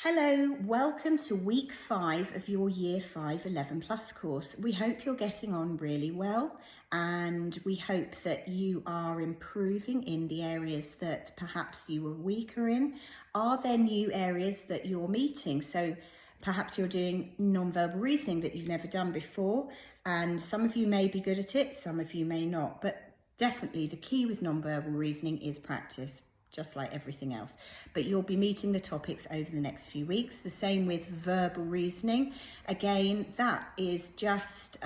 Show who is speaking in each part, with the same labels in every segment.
Speaker 1: Hello, welcome to week 5 of your Year 5 11 Plus course. We hope you're getting on really well, and we hope that you are improving in the areas that perhaps you were weaker in. Are there new areas that you're meeting? So perhaps you're doing non-verbal reasoning that you've never done before, and some of you may be good at it, some of you may not, but definitely the key with non-verbal reasoning is practice, just like everything else. But you'll be meeting the topics over the next few weeks. The same with verbal reasoning. Again, that is just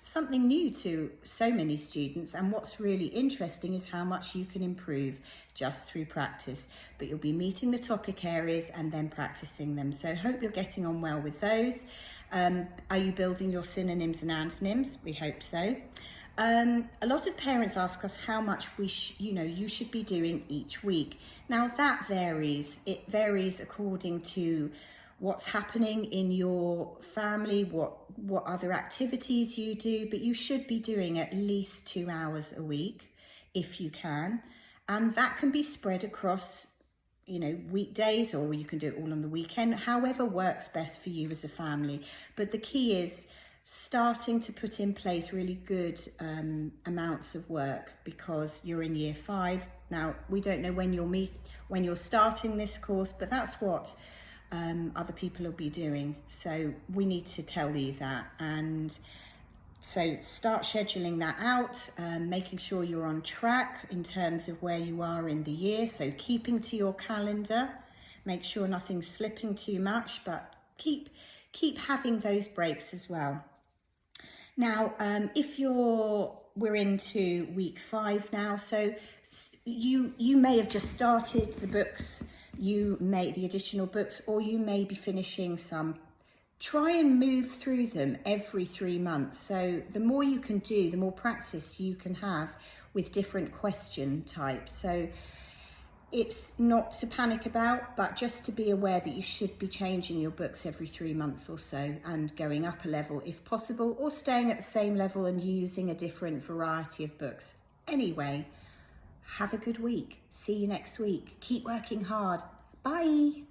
Speaker 1: something new to so many students, and what's really interesting is how much you can improve just through practice. But you'll be meeting the topic areas and then practicing them. So hope you're getting on well with those. Are you building your synonyms and antonyms? We hope so. A lot of parents ask us how much you should be doing each week. Now that varies. It varies according to what's happening in your family, what other activities you do, but you should be doing at least 2 hours a week if you can. And that can be spread across weekdays, or you can do it all on the weekend, however works best for you as a family. But the key is starting to put in place really good amounts of work, because you're in year 5 now. We don't know when you're starting this course, but that's what other people will be doing, so we need to tell you that. And so start scheduling that out, making sure you're on track in terms of where you are in the year, so keeping to your calendar, make sure nothing's slipping too much, but keep having those breaks as well. Now, we're into week 5 now, so you may have just started the books, the additional books, or you may be finishing some. Try and move through them every 3 months. So the more you can do, the more practice you can have with different question types. So it's not to panic about, but just to be aware that you should be changing your books every 3 months or so, and going up a level if possible, or staying at the same level and using a different variety of books. Anyway, have a good week. See you next week. Keep working hard. Bye.